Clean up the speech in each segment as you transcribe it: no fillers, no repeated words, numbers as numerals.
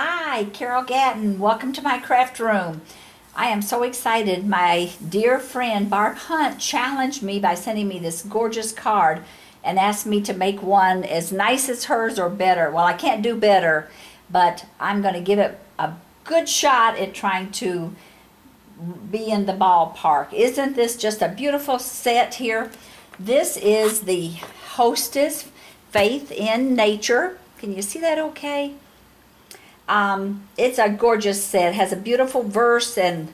Hi, Carol Gatton. Welcome to my craft room. I am so excited. My dear friend Barb Hunt challenged me by sending me this gorgeous card and asked me to make one as nice as hers or better. Well, I can't do better, but I'm going to give it a good shot at trying to be in the ballpark. Isn't this just a beautiful set here? This is the Hostess Faith in Nature. Can you see that okay? It's a gorgeous set. It has a beautiful verse and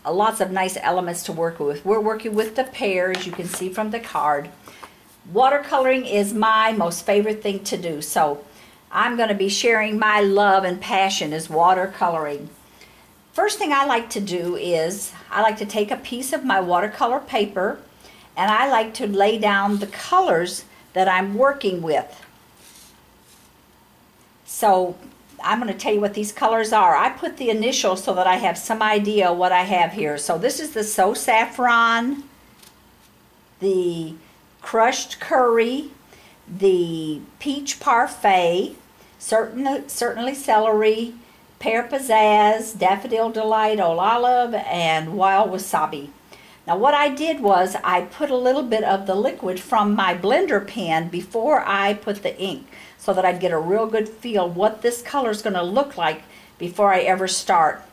lots of nice elements to work with. We're working with the pear, as you can see from the card. Watercoloring is my most favorite thing to do, so I'm going to be sharing my love and passion is watercoloring. First thing I like to do is I like to take a piece of my watercolor paper and I like to lay down the colors that I'm working with. So I'm going to tell you what these colors are. I put the initials so that I have some idea what I have here. So this is the So Saffron, the Crushed Curry, the Peach Parfait, certainly Celery, Pear Pizzazz, Daffodil Delight, Old Olive, and Wild Wasabi. Now what I did was I put a little bit of the liquid from my blender pen before I put the ink so that I'd get a real good feel what this color is going to look like before I ever start.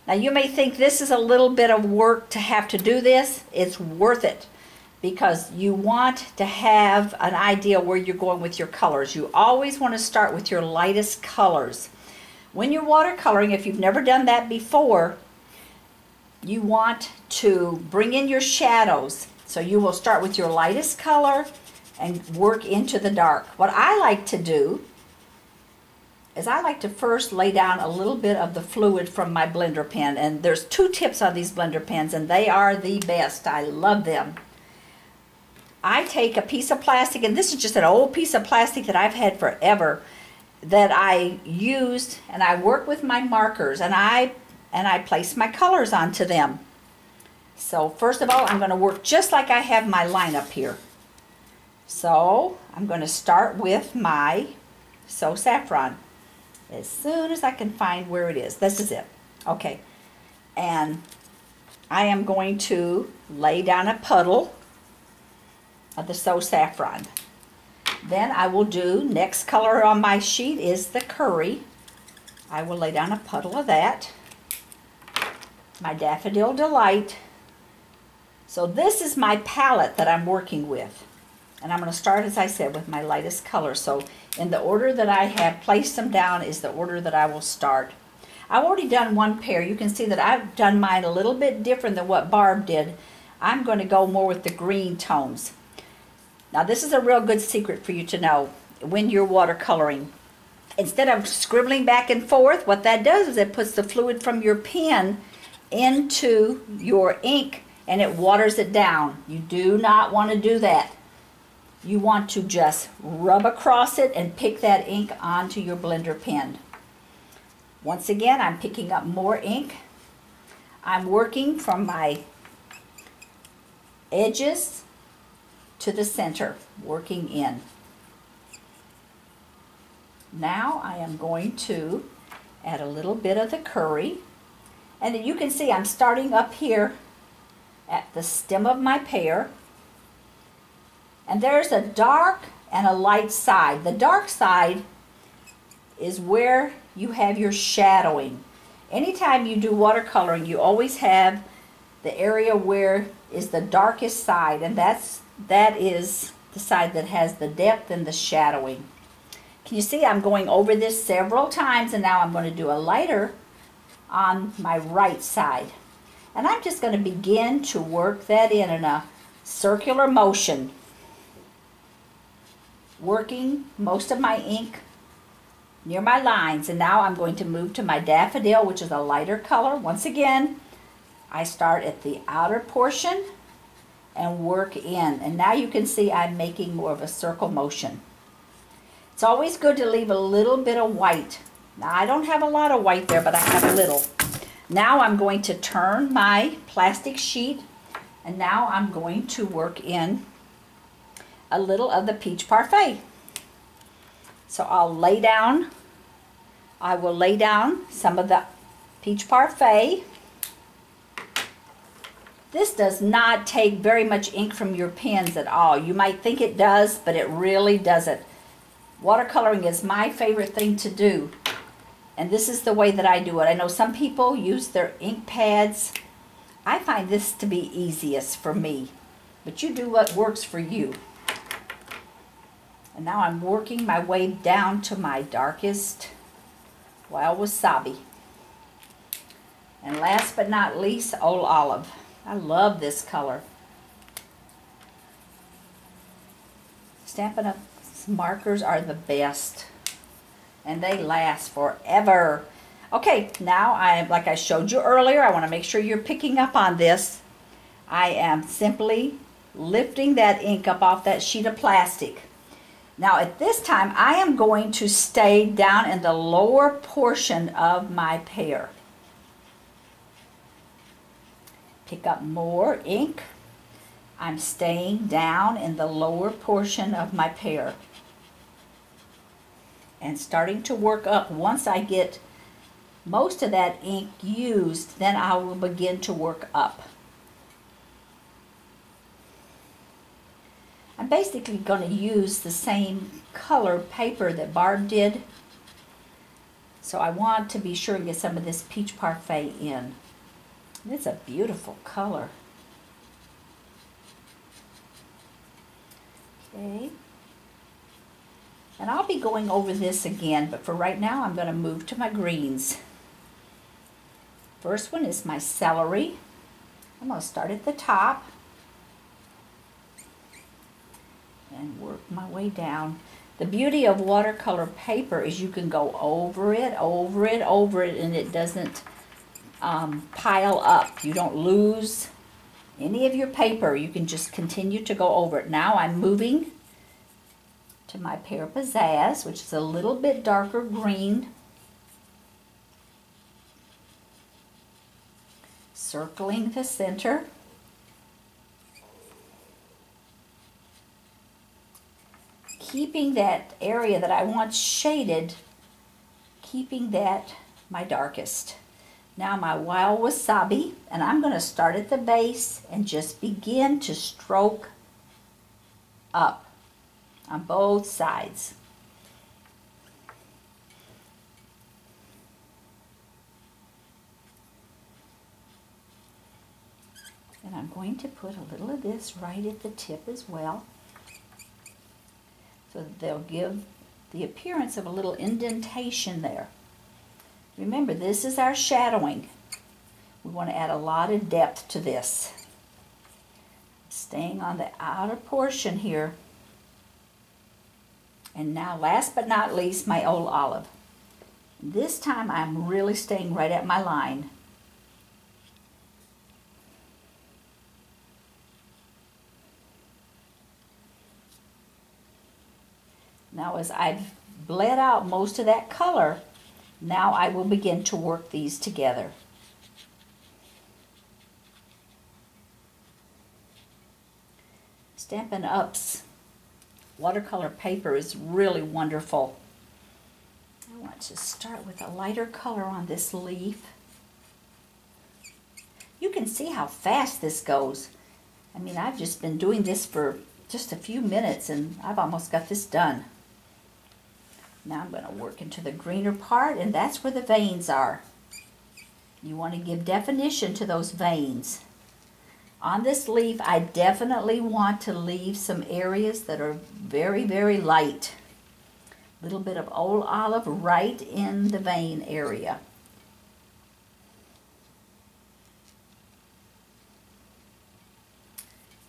Now you may think this is a little bit of work to have to do this. It's worth it because you want to have an idea where you're going with your colors. You always want to start with your lightest colors. When you're watercoloring, if you've never done that before, you want to bring in your shadows. So you will start with your lightest color and work into the dark. What I like to do is I like to first lay down a little bit of the fluid from my blender pen. And there's two tips on these blender pens and they are the best. I love them. I take a piece of plastic, and this is just an old piece of plastic that I've had forever that I used, and I work with my markers and I place my colors onto them. So first of all, I'm going to work just like I have my lineup here. So I'm going to start with my So Saffron as soon as I can find where it is. This is it. Okay. And I am going to lay down a puddle of the So Saffron. Then I will do, next color on my sheet is the Curry. I will lay down a puddle of that. My Daffodil Delight. So this is my palette that I'm working with. And I'm going to start, as I said, with my lightest color. So in the order that I have placed them down is the order that I will start. I've already done one pair. You can see that I've done mine a little bit different than what Barb did. I'm going to go more with the green tones. Now this is a real good secret for you to know when you're watercoloring. Instead of scribbling back and forth, what that does is it puts the fluid from your pen into your ink and it waters it down. You do not want to do that. You want to just rub across it and pick that ink onto your blender pen. Once again, I'm picking up more ink. I'm working from my edges to the center, working in. Now I am going to add a little bit of the Curry. And you can see I'm starting up here at the stem of my pear. And there's a dark and a light side. The dark side is where you have your shadowing. Anytime you do watercoloring, you always have the area where is the darkest side, and that is the side that has the depth and the shadowing. Can you see I'm going over this several times, and now I'm going to do a lighter on my right side. And I'm just going to begin to work that in a circular motion, working most of my ink near my lines. And now I'm going to move to my Daffodil, which is a lighter color. Once again, I start at the outer portion and work in. And now you can see I'm making more of a circle motion. It's always good to leave a little bit of white. Now I don't have a lot of white there, but I have a little. Now I'm going to turn my plastic sheet, and now I'm going to work in a little of the Peach Parfait. So I'll lay down I will lay down some of the Peach Parfait. This does not take very much ink from your pens at all. You might think it does, but it really doesn't. Watercoloring is my favorite thing to do. And this is the way that I do it. I know some people use their ink pads. I find this to be easiest for me. But you do what works for you. And now I'm working my way down to my darkest Wild Wasabi. And last but not least, Old Olive. I love this color. Stampin' Up! Markers are the best. And they last forever. Okay, now like I showed you earlier, I want to make sure you're picking up on this. I am simply lifting that ink up off that sheet of plastic. Now at this time, I am going to stay down in the lower portion of my pear. Pick up more ink. I'm staying down in the lower portion of my pear. And starting to work up. Once I get most of that ink used, then I will begin to work up. I'm basically going to use the same color paper that Barb did. So I want to be sure and get some of this Peach Parfait in. It's a beautiful color. Okay. And I'll be going over this again, but for right now I'm going to move to my greens. First one is my celery. I'm going to start at the top and work my way down. The beauty of watercolor paper is you can go over it, and it doesn't pile up. You don't lose any of your paper. You can just continue to go over it. Now I'm moving to my Pear Pizzazz, which is a little bit darker green. Circling the center. Keeping that area that I want shaded, keeping that my darkest. Now my Wild Wasabi, and I'm going to start at the base and just begin to stroke up on both sides. And I'm going to put a little of this right at the tip as well, so that they'll give the appearance of a little indentation there. Remember, this is our shadowing. We want to add a lot of depth to this. Staying on the outer portion here. And now, last but not least, my Old Olive. This time I'm really staying right at my line. Now as I've bled out most of that color, now I will begin to work these together. Stampin' Up's watercolor paper is really wonderful. I want to start with a lighter color on this leaf. You can see how fast this goes. I mean, I've just been doing this for just a few minutes and I've almost got this done. Now I'm going to work into the greener part, and that's where the veins are. You want to give definition to those veins. On this leaf, I definitely want to leave some areas that are very, very light. A little bit of Old Olive right in the vein area.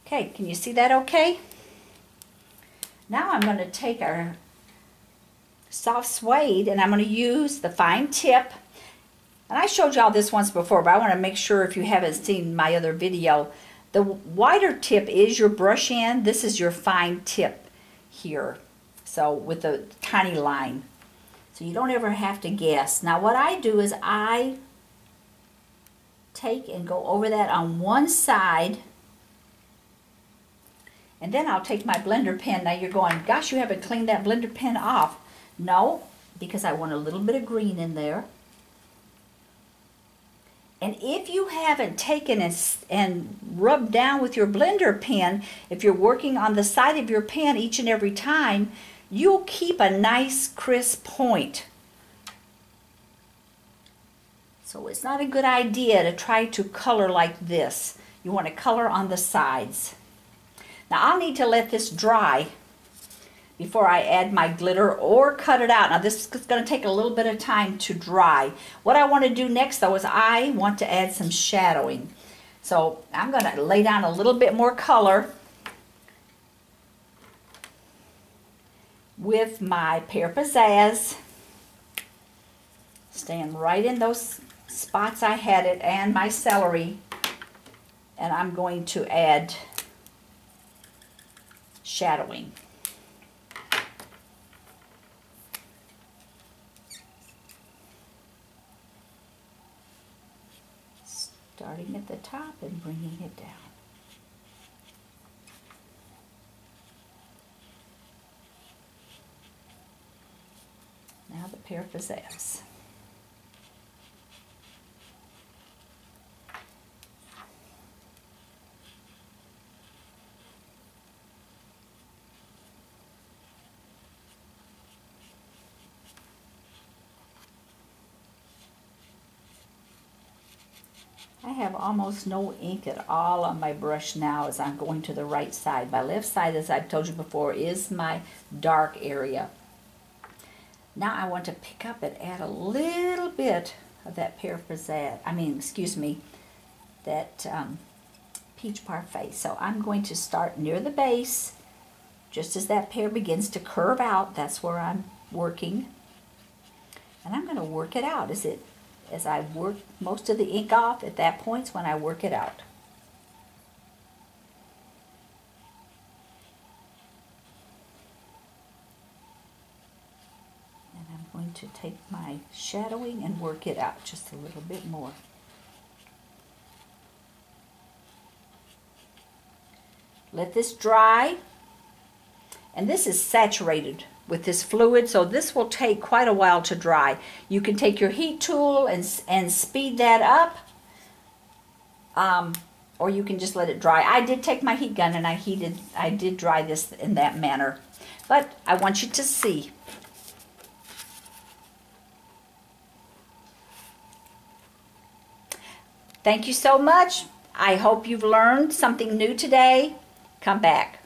Okay, can you see that okay? Now I'm going to take our soft suede and I'm going to use the fine tip. And I showed y'all this once before, but I want to make sure if you haven't seen my other video, the wider tip is your brush end. This is your fine tip here. So with the tiny line. So you don't ever have to guess. Now what I do is I take and go over that on one side. And then I'll take my blender pen. Now you're going, gosh, you haven't cleaned that blender pen off. No, because I want a little bit of green in there. And if you haven't taken and rubbed down with your blender pen, if you're working on the side of your pen each and every time, you'll keep a nice crisp point. So it's not a good idea to try to color like this. You want to color on the sides. Now I'll need to let this dry before I add my glitter or cut it out. Now this is going to take a little bit of time to dry. What I want to do next though is I want to add some shadowing. So I'm going to lay down a little bit more color with my Pear Pizzazz, staying right in those spots I had it, and my celery, and I'm going to add shadowing. Starting at the top and bringing it down. Now the Pear Pizzazz. I have almost no ink at all on my brush now as I'm going to the right side. My left side, as I've told you before, is my dark area. Now I want to pick up and add a little bit of that Pear Pizzazz, that peach parfait. So I'm going to start near the base, just as that pear begins to curve out. That's where I'm working. And I'm going to work it out as I work most of the ink off. At that point when I work it out. And I'm going to take my shadowing and work it out just a little bit more. Let this dry. And this is saturated with this fluid, so this will take quite a while to dry. You can take your heat tool and speed that up, or you can just let it dry. I did take my heat gun and I did dry this in that manner, but I want you to see. Thank you so much. I hope you've learned something new today. Come back.